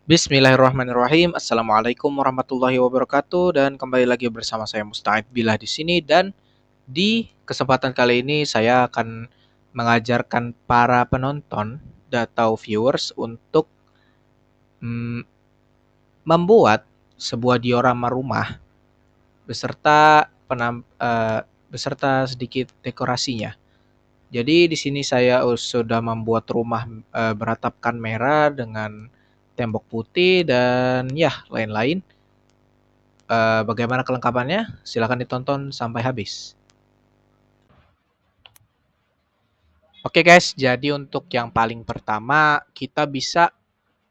Bismillahirrahmanirrahim. Assalamualaikum warahmatullahi wabarakatuh dan kembali lagi bersama saya Musta'id Billah di sini dan di kesempatan kali ini saya akan mengajarkan para penonton atau viewers untuk mm, membuat sebuah diorama rumah beserta beserta sedikit dekorasinya. Jadi di sini saya sudah membuat rumah beratapkan merah dengan tembok putih dan ya lain-lain. Bagaimana kelengkapannya? Silakan ditonton sampai habis. Oke guys, jadi untuk yang paling pertama kita bisa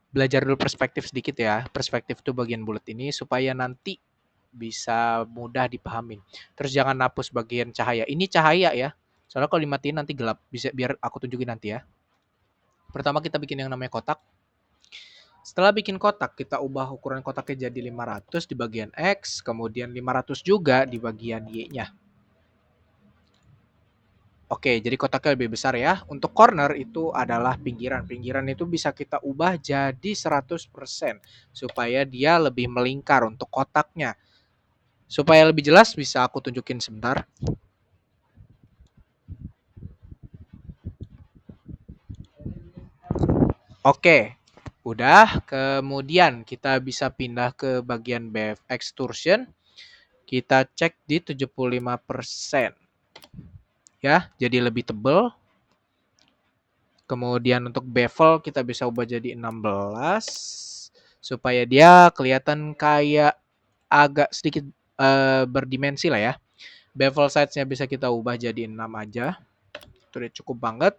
belajar dulu perspektif sedikit ya. Perspektif itu bagian bulat ini supaya nanti bisa mudah dipahamin. Terus jangan hapus bagian cahaya. Ini cahaya ya. Soalnya kalau dimatiin nanti gelap. Bisa biar aku tunjukin nanti ya. Pertama kita bikin yang namanya kotak. Setelah bikin kotak, kita ubah ukuran kotaknya jadi 500 di bagian X, kemudian 500 juga di bagian Y-nya. Oke, jadi kotaknya lebih besar ya. Untuk corner itu adalah pinggiran. Pinggiran itu bisa kita ubah jadi 100% supaya dia lebih melingkar untuk kotaknya. Supaya lebih jelas bisa aku tunjukin sebentar. Oke, udah. Kemudian kita bisa pindah ke bagian BF Extrusion. Kita cek di 75%. Ya, jadi lebih tebal. Kemudian untuk bevel kita bisa ubah jadi 16 supaya dia kelihatan kayak agak sedikit berdimensi lah ya. Bevel size-nya bisa kita ubah jadi 6 aja. Itu udah cukup banget.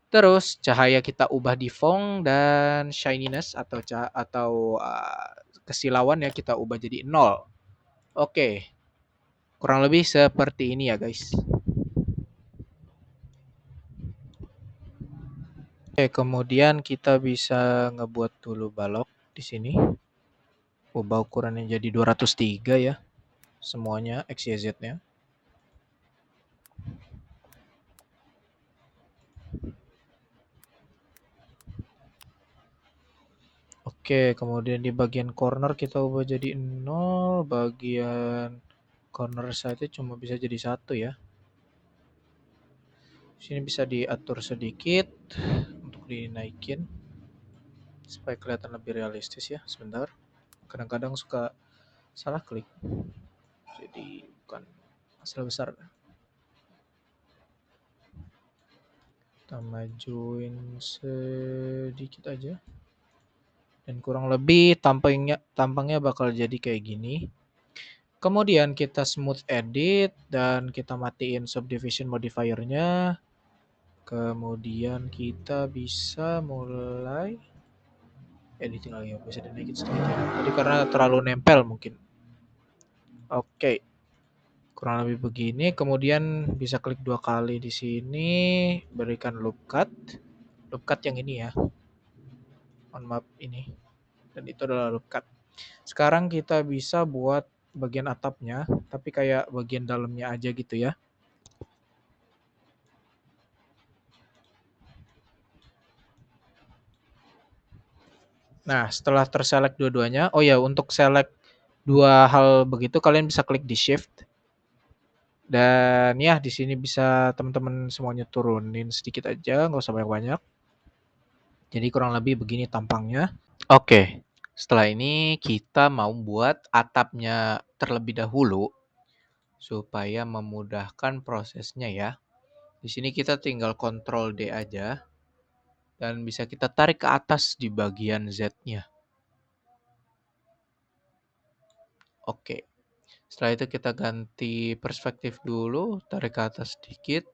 Terus cahaya kita ubah di Fong dan shininess atau kesilauan ya kita ubah jadi 0. Oke. Kurang lebih seperti ini ya guys. Oke, kemudian kita bisa ngebuat dulu balok di sini. Ubah ukurannya jadi 203 ya. Semuanya XYZ-nya. Oke, kemudian di bagian corner kita ubah jadi 0, bagian corner side cuma bisa jadi 1 ya. Sini bisa diatur sedikit untuk dinaikin supaya kelihatan lebih realistis ya. Sebentar. Kadang-kadang suka salah klik. Jadi bukan masalah besar. Kita majuin sedikit aja. Dan kurang lebih tampangnya bakal jadi kayak gini. Kemudian kita smooth edit dan kita matiin subdivision modifiernya. Kemudian kita bisa mulai editing lagi ya, bisa dinaikin sedikit ya. Tadi karena terlalu nempel mungkin. Oke. Kurang lebih begini. Kemudian bisa klik 2 kali di sini, berikan loop cut. Loop cut yang ini ya. On map ini. Dan itu adalah loop cut. Sekarang kita bisa buat bagian atapnya, tapi kayak bagian dalamnya aja gitu ya. Nah, setelah terselect dua-duanya, oh ya untuk select dua hal begitu kalian bisa klik di shift. Dan ya di sini bisa teman-teman semuanya turunin sedikit aja, nggak usah banyak-banyak. Jadi kurang lebih begini tampangnya. Oke, setelah ini kita mau buat atapnya terlebih dahulu supaya memudahkan prosesnya ya. Di sini kita tinggal Ctrl D aja dan bisa kita tarik ke atas di bagian Z-nya. Oke. Setelah itu kita ganti perspektif dulu, tarik ke atas sedikit.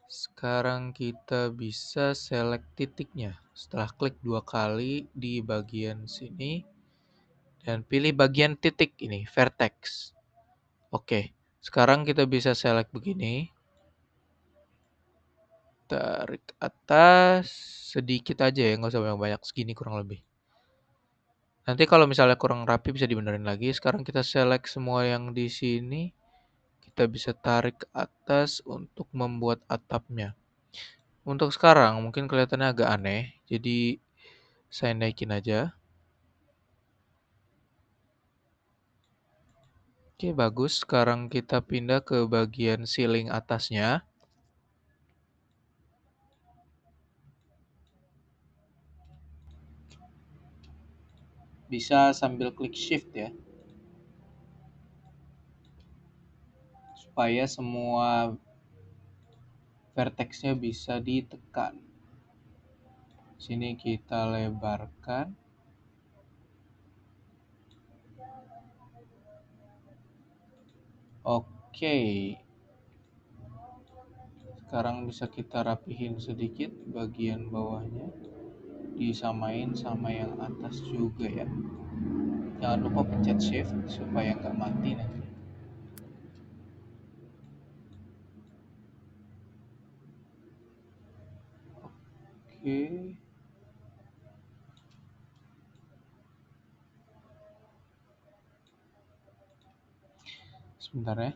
Sekarang kita bisa select titiknya. Setelah klik 2 kali di bagian sini dan pilih bagian titik ini, vertex. Oke, sekarang kita bisa select begini. Tarik atas sedikit aja ya, nggak usah banyak-banyak, segini kurang lebih. Nanti kalau misalnya kurang rapi bisa dibenerin lagi. Sekarang kita select semua yang di sini. Kita bisa tarik ke atas untuk membuat atapnya. Untuk sekarang mungkin kelihatannya agak aneh. Jadi Saya naikin aja. Oke, bagus. Sekarang kita pindah ke bagian ceiling atasnya. Bisa sambil klik shift ya. Supaya semua vertexnya bisa ditekan. Sini kita lebarkan. Oke. Sekarang bisa kita rapihin sedikit bagian bawahnya. Disamain sama yang atas juga ya. Jangan lupa pencet shift supaya nggak mati nanti. Oke. Sebentar ya.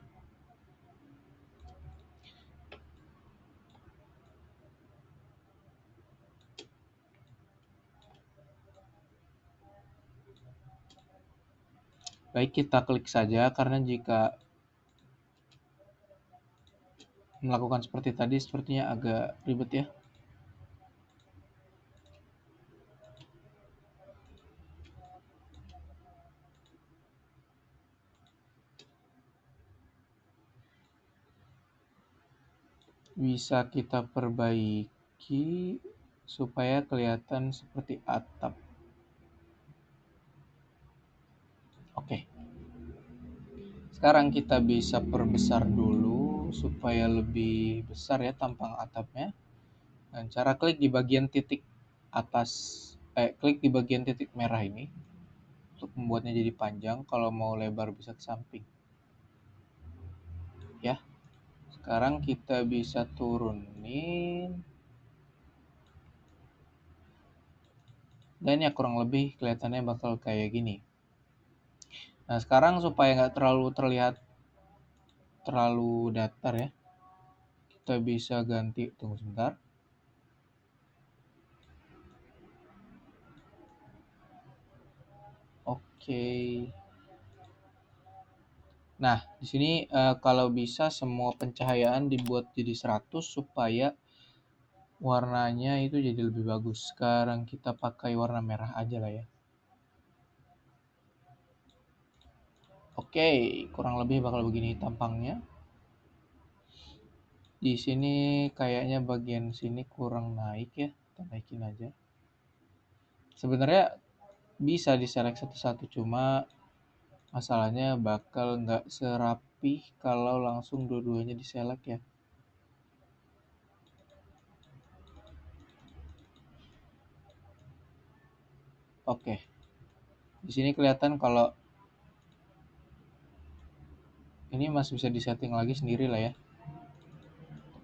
Baik, kita klik saja karena jika melakukan seperti tadi sepertinya agak ribet ya. Bisa kita perbaiki supaya kelihatan seperti atap. Oke. Sekarang kita bisa perbesar dulu supaya lebih besar ya tampang atapnya. Dan cara klik di bagian titik atas, klik di bagian titik merah ini untuk membuatnya jadi panjang. Kalau mau lebar bisa ke samping. Ya. Sekarang kita bisa turunin. Dan ya kurang lebih kelihatannya bakal kayak gini. Nah sekarang supaya nggak terlalu terlihat terlalu datar ya, kita bisa ganti, tunggu sebentar. Oke. Nah di sini kalau bisa semua pencahayaan dibuat jadi 100 supaya warnanya itu jadi lebih bagus. Sekarang kita pakai warna merah aja lah ya. Oke, kurang lebih bakal begini tampangnya. Di sini kayaknya bagian sini kurang naik ya, kita naikin aja. Sebenarnya bisa diselect satu-satu, cuma masalahnya bakal nggak serapih kalau langsung dua-duanya diselect ya. Oke, di sini kelihatan kalau ini masih bisa disetting lagi sendiri lah ya.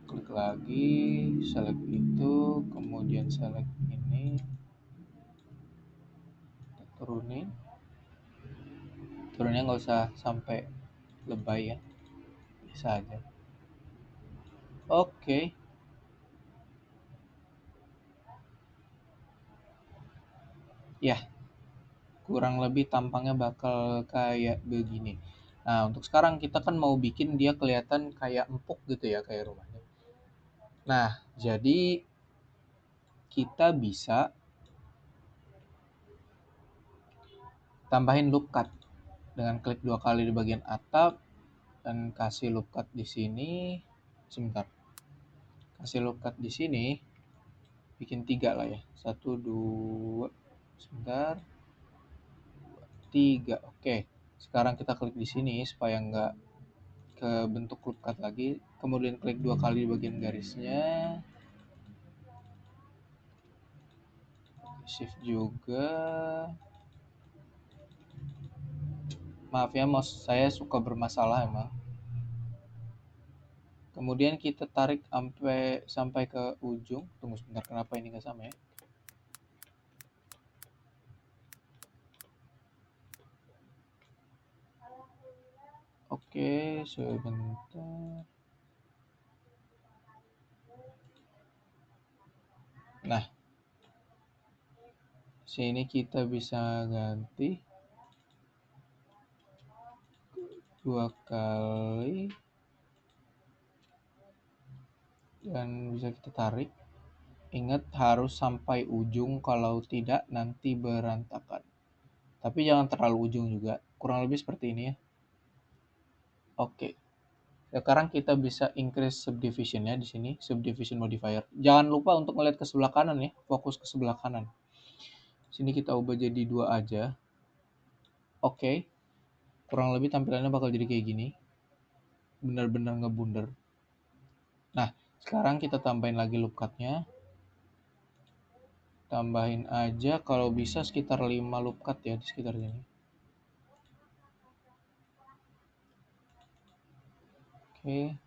Klik lagi, select itu, kemudian select ini, turunin. Turunnya nggak usah sampai lebay ya, bisa aja. Oke, ya kurang lebih tampangnya bakal kayak begini. Nah untuk sekarang kita kan mau bikin dia kelihatan kayak empuk gitu ya, kayak rumahnya. Nah jadi kita bisa tambahin loop cut dengan klik 2 kali di bagian atap dan kasih loop cut di sini. Sebentar, kasih loop cut di sini, bikin 3 lah ya, 1 2, sebentar, 3. Oke, sekarang kita klik di sini supaya nggak ke bentuk loop cut lagi, kemudian klik 2 kali di bagian garisnya, shift juga. Maaf ya, mouse saya suka bermasalah emang. Kemudian kita tarik sampai ke ujung. Tunggu sebentar, kenapa ini nggak sama ya? Oke, sebentar. Nah, Sini kita bisa ganti 2 kali dan bisa kita tarik. Ingat harus sampai ujung, kalau tidak nanti berantakan. Tapi jangan terlalu ujung juga, kurang lebih seperti ini ya. Oke. Sekarang kita bisa increase subdivision-nya di sini, subdivision modifier. Jangan lupa untuk melihat ke sebelah kanan ya, fokus ke sebelah kanan. Sini kita ubah jadi 2 aja. Oke. Kurang lebih tampilannya bakal jadi kayak gini. Benar-benar ngebunder. Nah, sekarang kita tambahin lagi loop cut-nya. Tambahin aja kalau bisa sekitar 5 loop cut ya di sekitar sini. Oke.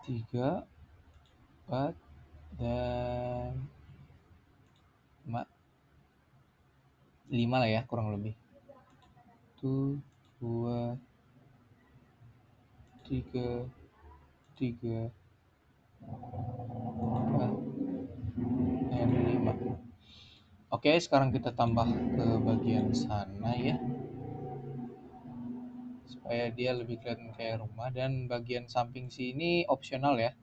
3, 4, dan 5. 5 lah ya kurang lebih. 1, 2, 3, 4, dan 5. Oke, sekarang kita tambah ke bagian sana ya, supaya dia lebih kelihatan kayak rumah. Dan bagian samping sini opsional ya.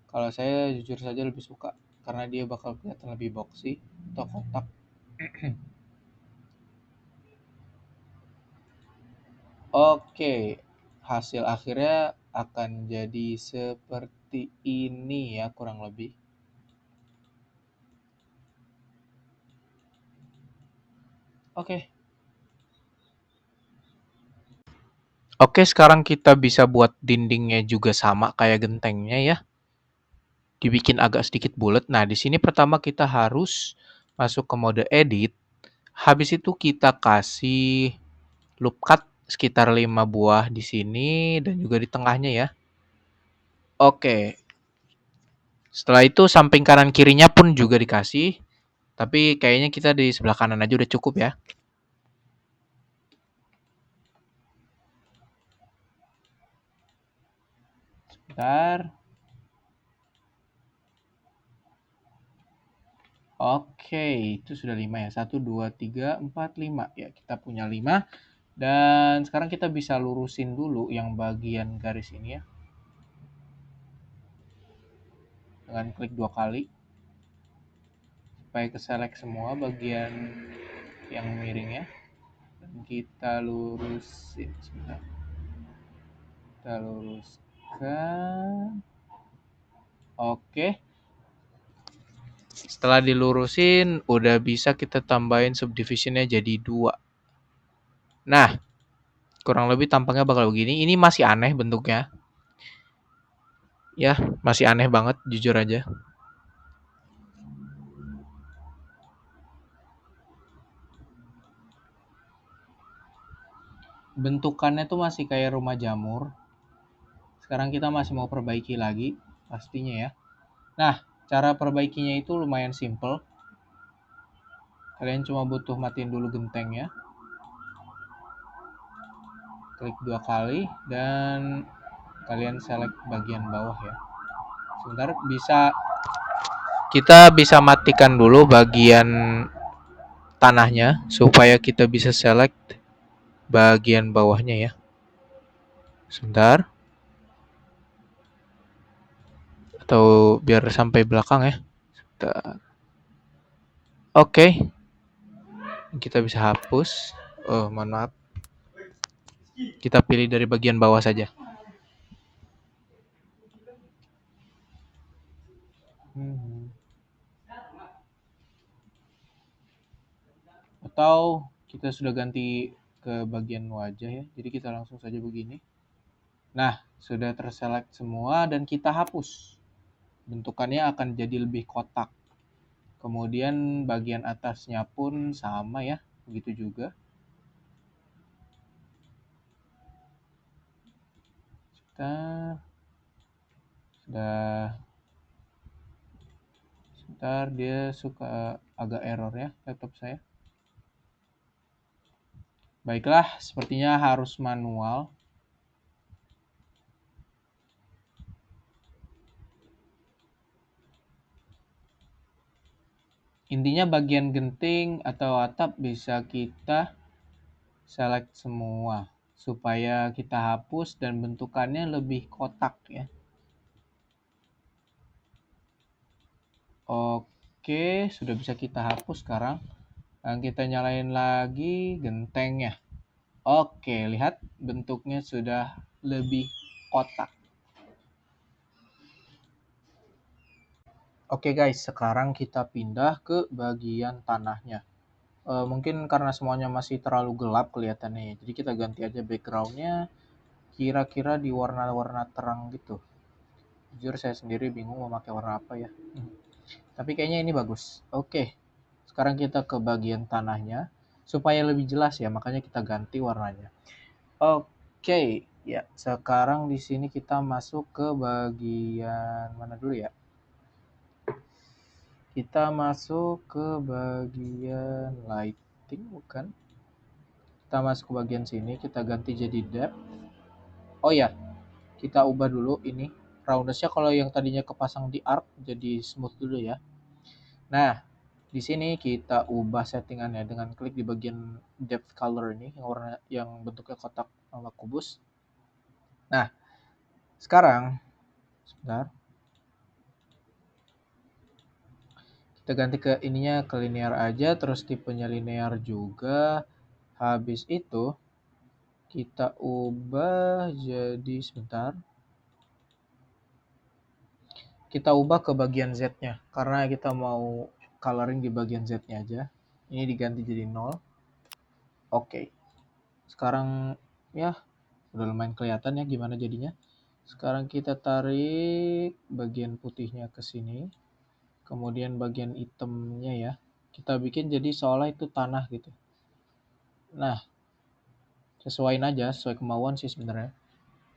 Kalau saya jujur saja lebih suka, karena dia bakal kelihatan lebih boxy atau kotak. Oke, hasil akhirnya akan jadi seperti ini ya kurang lebih. Oke. Oke, sekarang kita bisa buat dindingnya juga sama kayak gentengnya ya. Dibikin agak sedikit bulat. Nah, di sini pertama kita harus masuk ke mode edit. Habis itu kita kasih loop cut sekitar 5 buah di sini dan juga di tengahnya ya. Oke. Setelah itu samping kanan kirinya pun juga dikasih. Tapi kayaknya kita di sebelah kanan aja udah cukup ya. Sebentar. Oke, itu sudah 5 ya. 1, 2, 3, 4, 5. Ya, kita punya 5. Dan sekarang kita bisa lurusin dulu yang bagian garis ini ya. Dengan klik 2 kali. Supaya ke-select semua bagian yang miringnya. Dan kita lurusin. Sebentar. Kita luruskan. Oke. Setelah dilurusin, udah bisa kita tambahin subdivisionnya jadi 2. Nah, kurang lebih tampaknya bakal begini. Ini masih aneh bentuknya. Ya, masih aneh banget, jujur aja. Bentukannya tuh masih kayak rumah jamur. Sekarang kita masih mau perbaiki lagi, pastinya ya. Nah, cara perbaikinya itu lumayan simple. Kalian cuma butuh matiin dulu gentengnya. Klik 2 kali, dan kalian select bagian bawah ya. Sebentar, kita bisa matikan dulu bagian tanahnya supaya kita bisa select bagian bawahnya ya. Sebentar. Atau biar sampai belakang ya. Sebentar. Oke. Kita bisa hapus. Oh, mohon maaf. Kita pilih dari bagian bawah saja. Atau kita sudah ganti ke bagian wajah ya. Jadi kita langsung saja begini. Nah, sudah terselect semua dan kita hapus. Bentukannya akan jadi lebih kotak. Kemudian bagian atasnya pun sama ya, begitu juga. Sudah. Sebentar, dia suka agak error ya laptop saya. Baiklah, sepertinya harus manual. Intinya bagian genting atau atap bisa kita select semua supaya kita hapus dan bentukannya lebih kotak ya. Oke, sudah bisa kita hapus sekarang. Dan kita nyalain lagi gentengnya. Oke, lihat bentuknya sudah lebih kotak. Oke guys, sekarang kita pindah ke bagian tanahnya. Mungkin karena semuanya masih terlalu gelap kelihatannya ya. Jadi kita ganti aja backgroundnya kira-kira di warna-warna terang gitu. Jujur saya sendiri bingung mau pakai warna apa ya. Tapi kayaknya ini bagus. Oke, sekarang kita ke bagian tanahnya. Supaya lebih jelas ya, makanya kita ganti warnanya. Oke, ya sekarang di sini kita masuk ke bagian mana dulu ya? Kita masuk ke bagian lighting, bukan? Kita masuk ke bagian sini, kita ganti jadi depth. Oh ya, kita ubah dulu ini roundness-nya kalau yang tadinya kepasang di arc jadi smooth dulu ya. Nah, di sini kita ubah settingannya dengan klik di bagian depth color ini yang warna yang bentuknya kotak sama kubus. Nah, sekarang sebentar. Kita ganti ke ininya ke linear aja, terus tipenya linear juga. Habis itu kita ubah jadi sebentar. Kita ubah ke bagian Z-nya karena kita mau coloring di bagian Z-nya aja. Ini diganti jadi 0. Oke. Sekarang ya udah lumayan kelihatan ya gimana jadinya. Sekarang kita tarik bagian putihnya ke sini. Kemudian bagian hitamnya ya. Kita bikin jadi seolah itu tanah gitu. Nah, sesuaiin aja sesuai kemauan sih sebenarnya.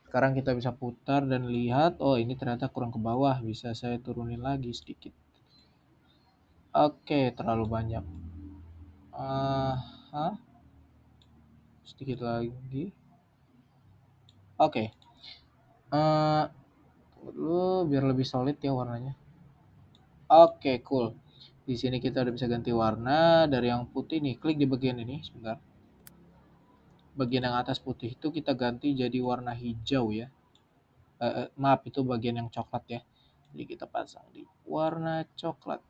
Sekarang kita bisa putar dan lihat, oh ini ternyata kurang ke bawah, bisa saya turunin lagi sedikit. Oke, terlalu banyak. Sedikit lagi. Oke. Dulu biar lebih solid ya warnanya. Oke, cool. Di sini kita udah bisa ganti warna dari yang putih nih. Klik di bagian ini sebentar. Bagian yang atas putih itu kita ganti jadi warna hijau ya. Maaf, itu bagian yang coklat ya. Jadi kita pasang di warna coklat.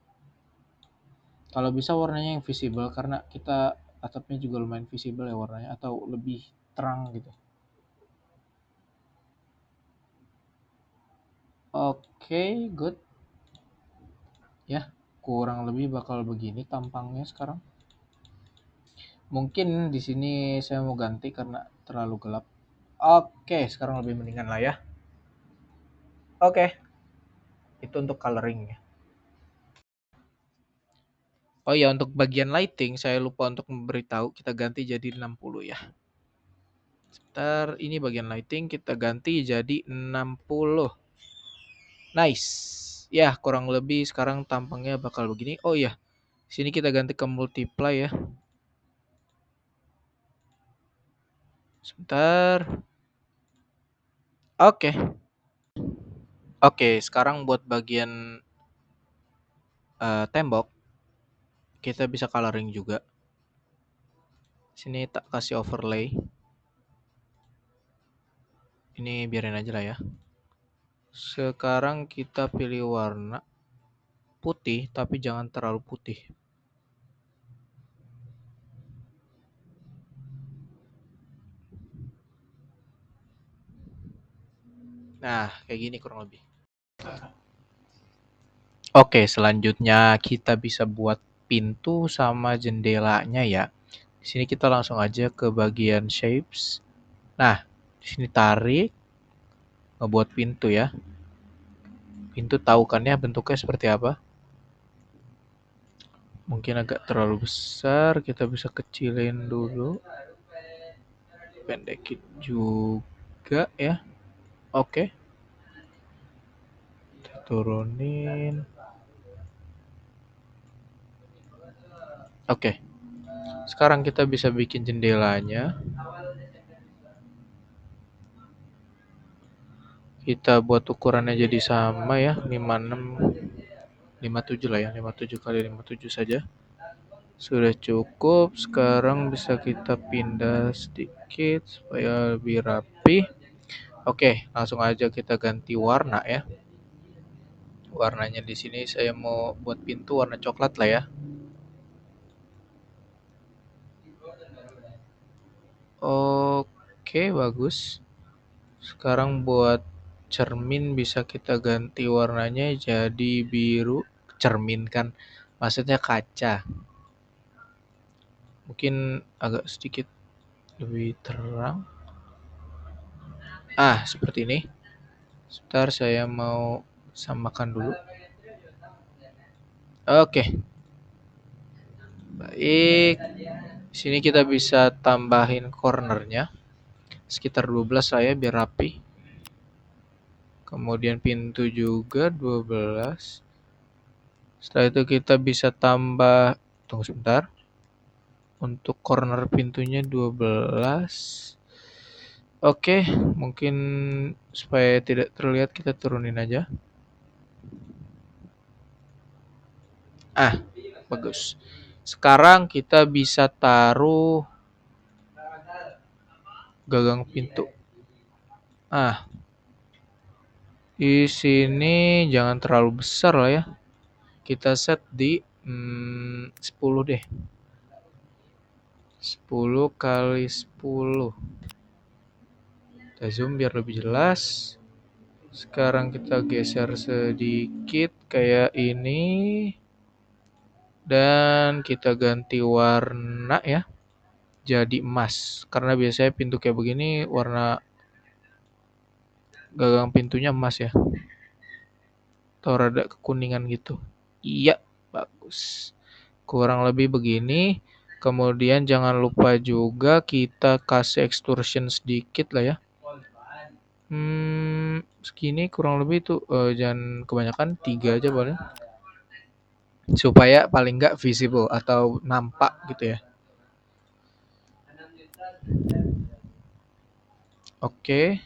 Kalau bisa warnanya yang visible karena kita atapnya juga lumayan visible ya warnanya atau lebih terang gitu. Oke, good. Ya, kurang lebih bakal begini tampangnya sekarang. Mungkin di sini saya mau ganti karena terlalu gelap. Oke, sekarang lebih mendingan lah ya. Oke, itu untuk coloring ya. Oh ya, untuk bagian lighting saya lupa untuk memberitahu kita ganti jadi 60 ya. Sebentar, ini bagian lighting kita ganti jadi 60. Nice. Ya, kurang lebih sekarang tampangnya bakal begini. Oh ya, sini kita ganti ke multiply ya. Sebentar. Oke. Oke, sekarang buat bagian tembok kita bisa coloring juga. Sini tak kasih overlay. Ini biarin aja lah ya. Sekarang kita pilih warna putih, tapi jangan terlalu putih. Nah, kayak gini kurang lebih. Oke, selanjutnya kita bisa buat pintu sama jendelanya ya. Di sini kita langsung aja ke bagian shapes. Nah, di sini tarik, ngebuat pintu ya. Pintu tahu kan ya bentuknya seperti apa? Mungkin agak terlalu besar, kita bisa kecilin dulu. Pendekin juga ya. Oke. Kita turunin. Oke. Sekarang kita bisa bikin jendelanya. Kita buat ukurannya jadi sama ya, 56. 57 lah ya, 57 kali 57 saja. Sudah cukup. Sekarang bisa kita pindah sedikit supaya lebih rapi. Oke, langsung aja kita ganti warna ya. Warnanya di sini saya mau buat pintu warna coklat lah ya. Oke, bagus. Sekarang buat cermin bisa kita ganti warnanya jadi biru. Cermin kan, maksudnya kaca. Mungkin agak sedikit lebih terang. Seperti ini. Sebentar saya mau samakan dulu. Oke, baik. Di sini kita bisa tambahin cornernya sekitar 12 lah ya biar rapi. Kemudian pintu juga 12. Setelah itu kita bisa tambah, tunggu sebentar. Untuk corner pintunya 12. Oke, mungkin supaya tidak terlihat kita turunin aja. Bagus. Sekarang kita bisa taruh gagang pintu. Di sini jangan terlalu besar lah ya. Kita set di 10 deh. 10 kali 10. Kita zoom biar lebih jelas. Sekarang kita geser sedikit kayak ini. Dan kita ganti warna ya. Jadi emas. Karena biasanya pintu kayak begini warna gagang pintunya emas ya. Atau rada kekuningan gitu. Iya, bagus. Kurang lebih begini. Kemudian jangan lupa juga kita kasih extrusion sedikit lah ya. Segini kurang lebih tuh, jangan kebanyakan, 3 aja boleh. Supaya paling nggak visible atau nampak gitu ya. Oke.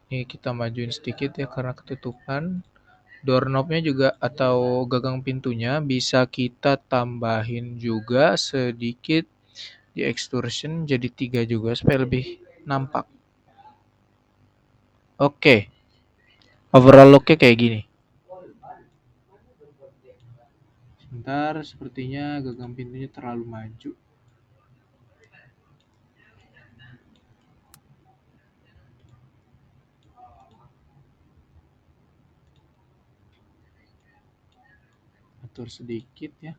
Ini kita majuin sedikit ya karena ketutupan. Doorknobnya juga atau gagang pintunya bisa kita tambahin juga sedikit di extrusion jadi 3 juga supaya lebih nampak. Oke. Overall looknya kayak gini. Sebentar, sepertinya gagang pintunya terlalu maju. Atur sedikit ya.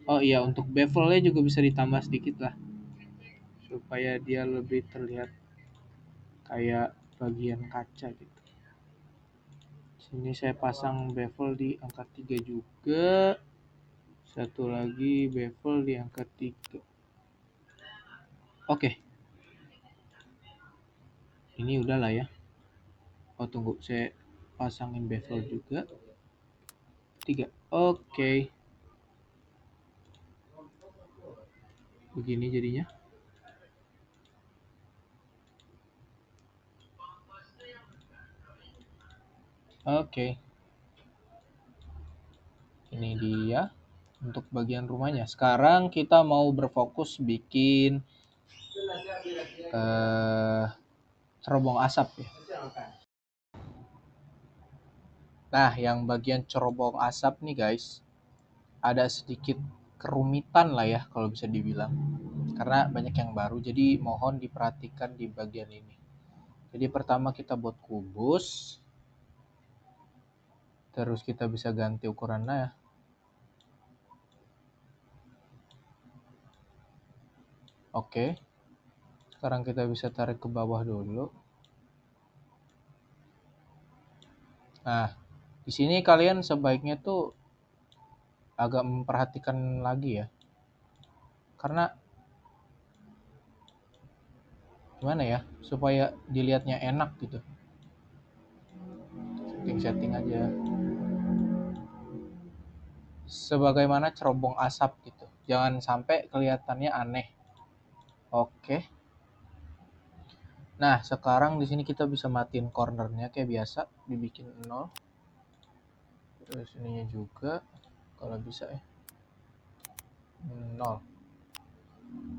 Oh iya, untuk bevelnya juga bisa ditambah sedikit lah. Supaya dia lebih terlihat kayak bagian kaca gitu. Sini saya pasang bevel di angka 3 juga. Satu lagi bevel di angka 3. Oke. Ini udah lah ya. Oh tunggu, saya pasangin bevel juga. 3. Oke. Begini jadinya. Oke. Ini dia untuk bagian rumahnya. Sekarang kita mau berfokus bikin cerobong asap ya. Nah, yang bagian cerobong asap nih guys, ada sedikit kerumitan lah ya kalau bisa dibilang. Karena banyak yang baru, jadi mohon diperhatikan di bagian ini. Jadi pertama kita buat kubus. Terus kita bisa ganti ukurannya ya. Oke. Sekarang kita bisa tarik ke bawah dulu. Nah, di sini kalian sebaiknya tuh agak memperhatikan lagi ya. Karena gimana ya, supaya dilihatnya enak gitu. Setting-setting aja. Sebagaimana cerobong asap gitu. Jangan sampai kelihatannya aneh. Oke. Nah, sekarang di sini kita bisa matiin cornernya kayak biasa, dibikin 0. Terus ininya juga kalau bisa ya 0.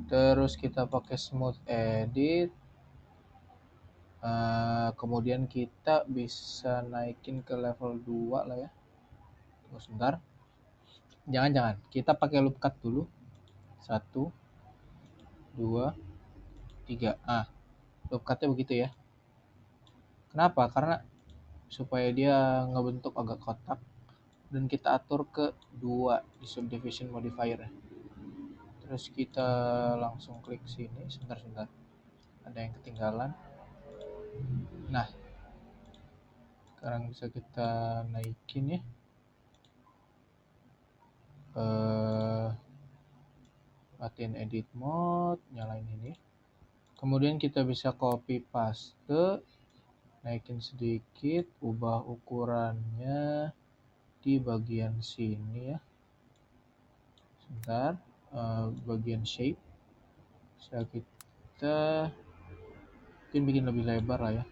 Terus kita pakai smooth edit. Kemudian kita bisa naikin ke level 2 lah ya. Tunggu sebentar. Jangan. Kita pakai loop cut dulu. 1, 2, 3. Loop cutnya begitu ya. Kenapa? Karena supaya dia ngebentuk agak kotak. Dan kita atur ke 2 di subdivision modifier ya. Terus kita langsung klik sini. Sebentar. Ada yang ketinggalan. Nah, sekarang bisa kita naikin ya. Matiin edit mode, nyalain ini. Kemudian kita bisa copy paste, naikin sedikit, ubah ukurannya di bagian sini ya. Sebentar, bagian shape. Bisa kita mungkin bikin lebih lebar lah ya.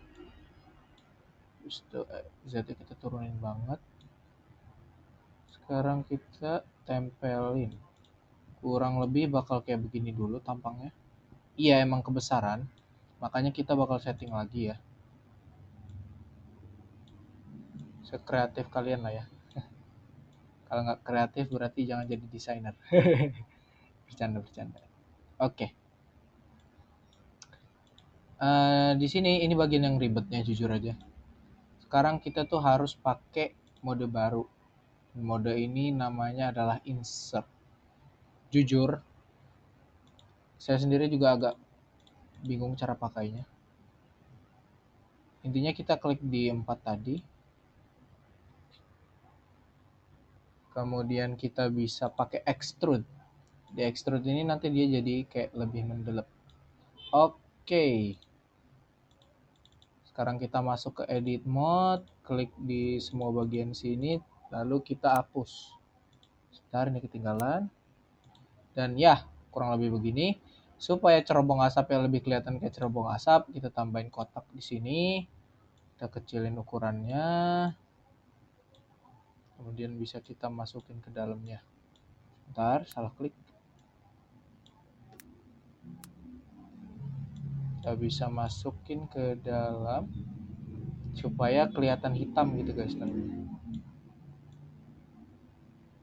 Terus Z-nya kita turunin banget. Sekarang kita tempelin. Kurang lebih bakal kayak begini dulu tampangnya. Iya emang kebesaran, makanya kita bakal setting lagi ya. Sekreatif kalian lah ya. Kalau nggak kreatif berarti jangan jadi desainer. Bercanda. Oke. Di sini ini bagian yang ribetnya jujur aja. Sekarang kita tuh harus pakai mode baru. Mode ini namanya adalah insert. Jujur, saya sendiri juga agak bingung cara pakainya. Intinya kita klik di 4 tadi. Kemudian kita bisa pakai extrude. Di extrude ini nanti dia jadi kayak lebih mendelep. Oke. Sekarang kita masuk ke edit mode, klik di semua bagian sini, lalu kita hapus. Sebentar, ini ketinggalan. Dan ya, kurang lebih begini. Supaya cerobong asapnya lebih kelihatan kayak cerobong asap, kita tambahin kotak di sini. Kita kecilin ukurannya. Kemudian bisa kita masukin ke dalamnya. Bentar, salah klik. Kita bisa masukin ke dalam supaya kelihatan hitam gitu guys.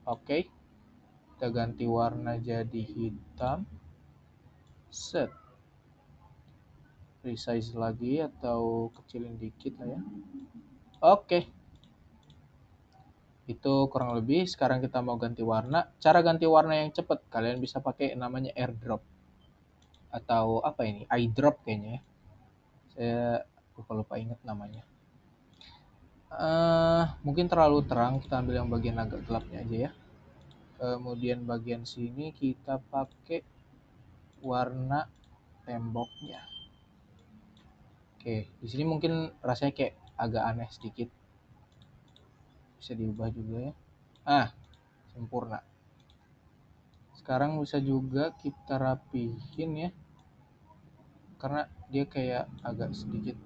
Oke. Kita ganti warna jadi hitam. Set. Resize lagi atau kecilin dikit lah ya. Oke. Itu kurang lebih. Sekarang kita mau ganti warna. Cara ganti warna yang cepat, kalian bisa pakai namanya airdrop. Atau apa ini? Eyedrop kayaknya ya. Saya lupa ingat namanya. Mungkin terlalu terang, kita ambil yang bagian agak gelapnya aja ya. Kemudian bagian sini kita pakai warna temboknya. Oke, di sini mungkin rasanya kayak agak aneh sedikit. Bisa diubah juga ya. Sempurna. Sekarang bisa juga kita rapihin ya. Karena dia kayak agak sedikit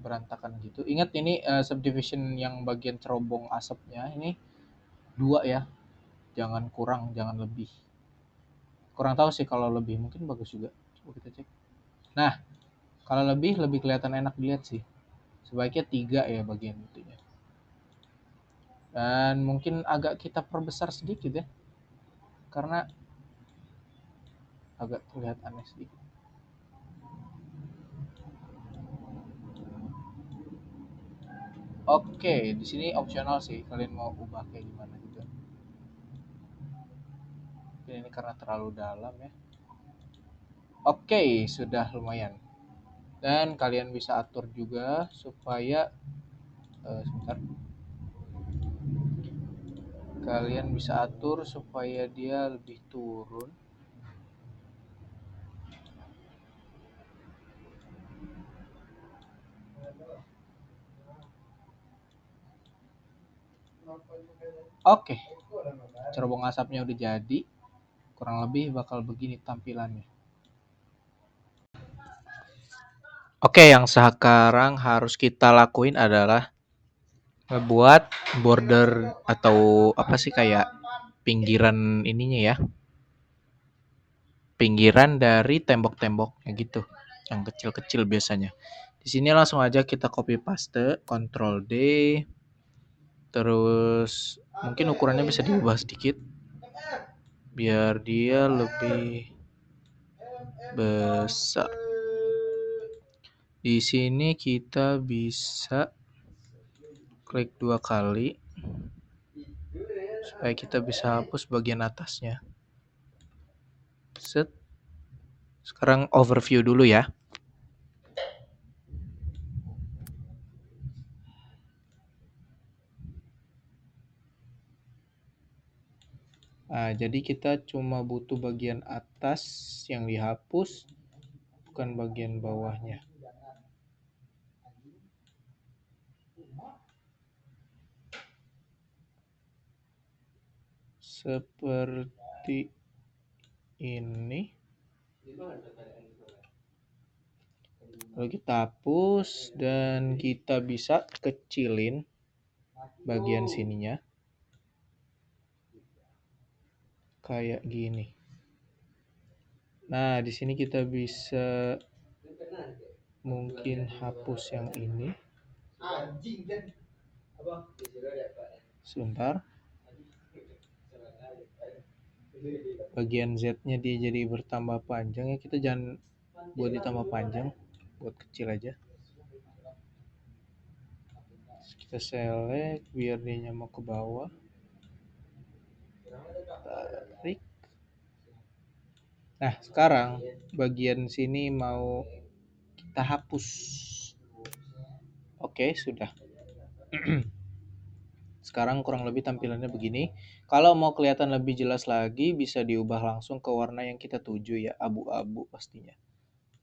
berantakan gitu. Ingat ini subdivision yang bagian cerobong asapnya ini 2 ya. Jangan kurang, jangan lebih. Kurang tahu sih kalau lebih, mungkin bagus juga. Coba kita cek. Nah, kalau lebih kelihatan enak dilihat sih. Sebaiknya 3 ya bagian itunya. Dan mungkin agak kita perbesar sedikit ya. Karena agak terlihat aneh sedikit. Oke, di sini opsional sih. Kalian mau ubah kayak gimana gitu. Ini karena terlalu dalam ya. Oke, sudah lumayan. Dan kalian bisa atur juga supaya sebentar. Kalian bisa atur supaya dia lebih turun. Oke, cerobong asapnya udah jadi. Kurang lebih bakal begini tampilannya. Oke, yang sekarang harus kita lakuin adalah ngebuat border atau apa sih kayak pinggiran ininya ya. Pinggiran dari tembok-temboknya gitu. Yang kecil-kecil biasanya. Di sini langsung aja kita copy paste, Ctrl D, terus mungkin ukurannya bisa diubah sedikit biar dia lebih besar. Di sini kita bisa klik 2 kali supaya kita bisa hapus bagian atasnya. Set. Sekarang overview dulu ya. Nah, jadi kita cuma butuh bagian atas yang dihapus, bukan bagian bawahnya. Seperti ini. Lalu kita hapus dan kita bisa kecilin bagian sininya. Kayak gini. Nah, di sini kita bisa mungkin hapus yang ini. Sebentar. Bagian Z-nya dia jadi bertambah panjang ya. Kita jangan buat ditambah panjang. Buat kecil aja. Kita select biar dia nyamuk ke bawah. Tarik. Nah, sekarang bagian sini mau kita hapus. Oke, sudah. Sekarang kurang lebih tampilannya begini. Kalau mau kelihatan lebih jelas lagi, bisa diubah langsung ke warna yang kita tuju ya, abu-abu pastinya.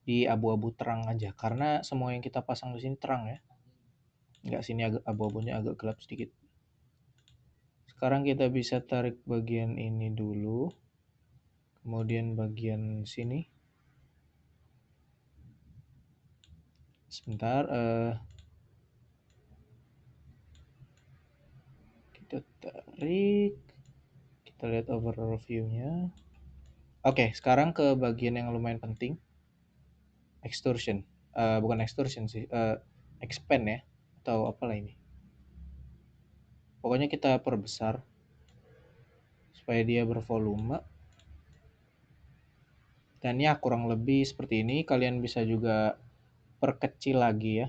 Di abu-abu terang aja, karena semua yang kita pasang di sini terang ya. Enggak, sini agak abu-abunya agak gelap sedikit. Sekarang kita bisa tarik bagian ini dulu. Kemudian bagian sini. Sebentar, kita tarik. Kita lihat overview-nya. Oke, sekarang ke bagian yang lumayan penting. Extrusion. Bukan extrusion sih. Expand ya. Atau apalah ini. Pokoknya kita perbesar. Supaya dia bervolume. Dan ya kurang lebih seperti ini. Kalian bisa juga perkecil lagi ya.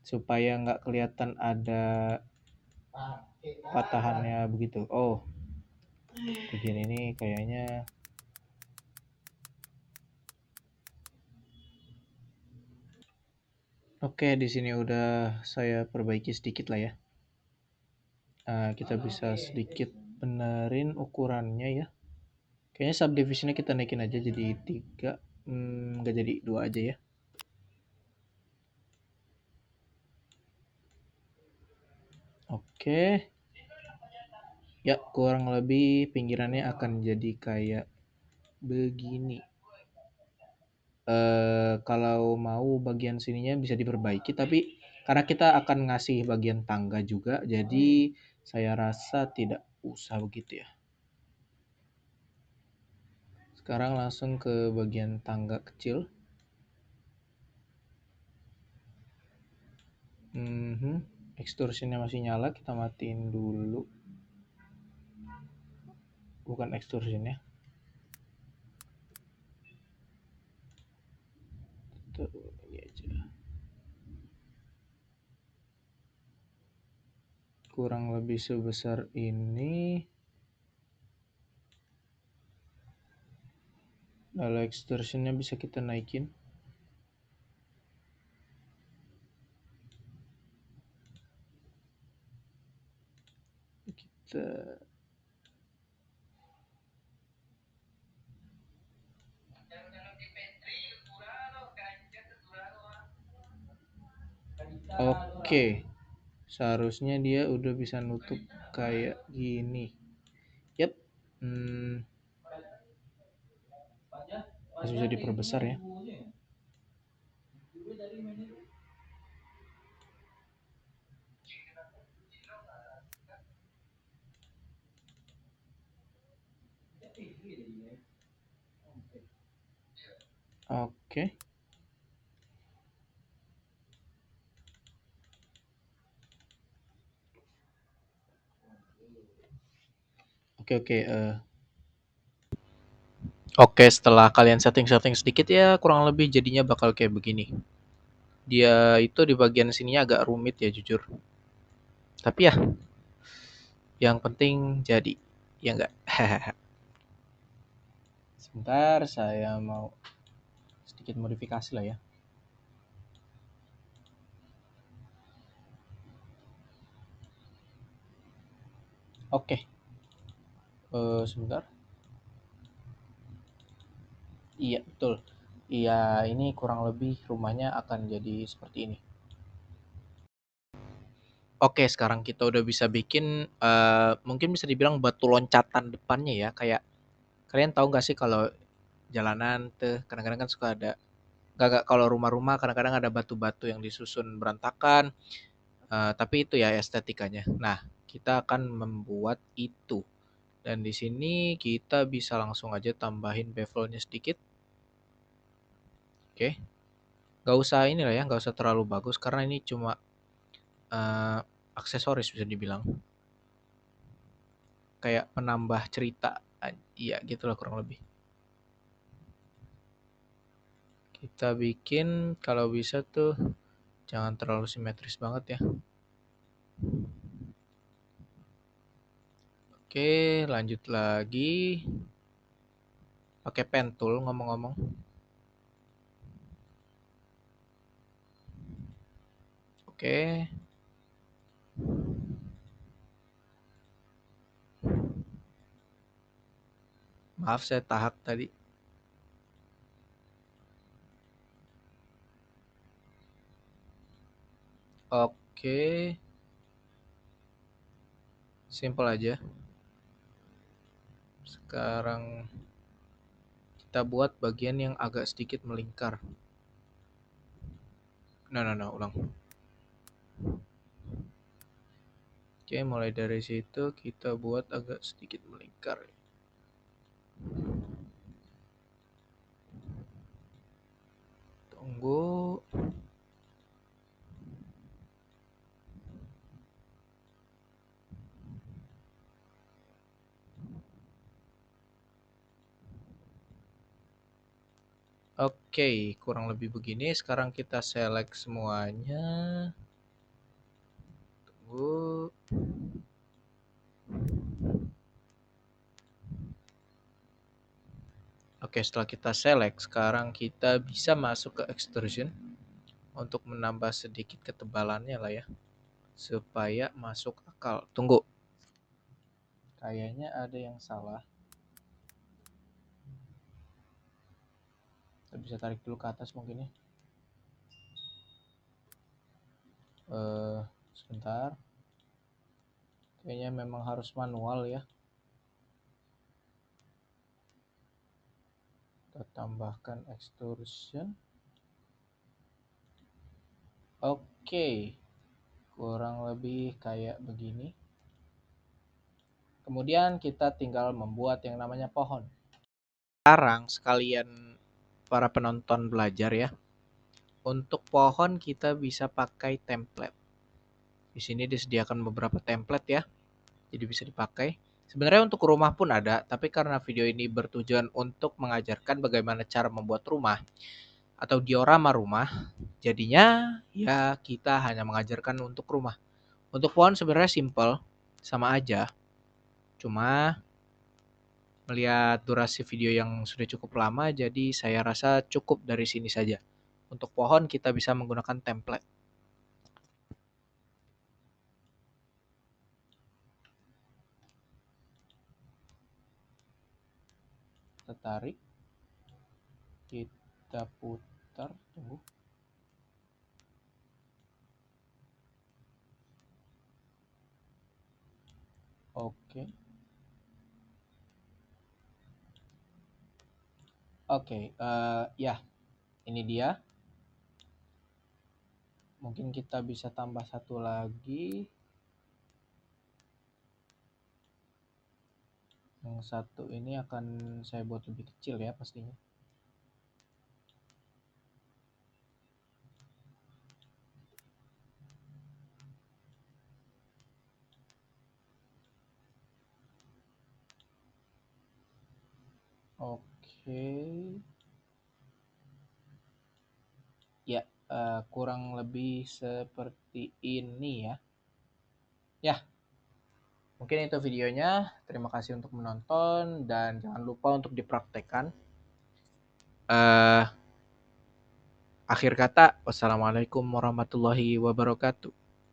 Supaya nggak kelihatan ada patahannya begitu. Oh, bagian ini kayaknya oke, di sini udah saya perbaiki sedikit lah ya. Kita bisa sedikit benerin ukurannya ya. Kayaknya subdivisionnya kita naikin aja jadi 3. Nggak jadi 2 aja ya. Oke. Ya, kurang lebih pinggirannya akan jadi kayak begini. Kalau mau bagian sininya bisa diperbaiki, tapi karena kita akan ngasih bagian tangga juga, jadi saya rasa tidak usah begitu ya. Sekarang langsung ke bagian tangga kecil. Extrusionnya masih nyala, kita matiin dulu. Bukan extrusion ya. Tuh, ini aja. Kurang lebih sebesar ini. Lalu extrusionnya bisa kita naikin. Kita Oke. Seharusnya dia udah bisa nutup kayak gini. Yap. Masih bisa diperbesar ya. Oke. Oke, oke. Oke, setelah kalian setting-setting sedikit ya, kurang lebih jadinya bakal kayak begini. Dia itu di bagian sininya agak rumit ya jujur. Tapi ya, yang penting jadi. Ya enggak? Sebentar, saya mau sedikit modifikasi lah ya. Oke, sebentar. Iya, betul. Iya, ini kurang lebih rumahnya akan jadi seperti ini. Oke, sekarang kita udah bisa bikin, mungkin bisa dibilang batu loncatan depannya ya, kayak kalian tahu nggak sih kalau jalanan tuh kadang-kadang kan suka ada nggak kalau rumah-rumah kadang-kadang ada batu-batu yang disusun berantakan, tapi itu ya estetikanya. Nah, kita akan membuat itu dan di sini kita bisa langsung aja tambahin bevelnya sedikit, oke. Nggak usah ini lah ya, nggak usah terlalu bagus karena ini cuma, eee, aksesoris bisa dibilang. Kayak menambah cerita, iya gitulah kurang lebih. Kita bikin kalau bisa tuh jangan terlalu simetris banget ya. Oke, lanjut lagi. Pakai pen tool ngomong-ngomong. Oke, maaf saya tahap tadi. Oke, simple aja. Sekarang kita buat bagian yang agak sedikit melingkar. No, ulang. Oke, mulai dari situ kita buat agak sedikit melingkar. Tunggu. Oke, kurang lebih begini. Sekarang kita select semuanya. Tunggu. Oke, setelah kita select, sekarang kita bisa masuk ke extrusion untuk menambah sedikit ketebalannya lah ya, supaya masuk akal. Tunggu, kayaknya ada yang salah. Kita bisa tarik dulu ke atas mungkin ya. Eh, sebentar. Kayaknya memang harus manual ya. Kita tambahkan extrusion. Oke, kurang lebih kayak begini. Kemudian kita tinggal membuat yang namanya pohon. Sekarang sekalian para penonton belajar ya. Untuk pohon kita bisa pakai template. Di sini disediakan beberapa template ya, jadi bisa dipakai. Sebenarnya untuk rumah pun ada, tapi karena video ini bertujuan untuk mengajarkan bagaimana cara membuat rumah atau diorama rumah, jadinya ya kita hanya mengajarkan untuk rumah. Untuk pohon sebenarnya simple, sama aja. Cuma melihat durasi video yang sudah cukup lama, jadi saya rasa cukup dari sini saja. Untuk pohon kita bisa menggunakan template. Kita tarik, kita putar, tunggu. Oke. Oke, ya, ini dia. Mungkin kita bisa tambah satu lagi. Yang satu ini akan saya buat lebih kecil ya pastinya. Oke. Ya, kurang lebih seperti ini ya. Ya, mungkin itu videonya. Terima kasih untuk menonton dan jangan lupa untuk dipraktekkan. Akhir kata, wassalamualaikum warahmatullahi wabarakatuh.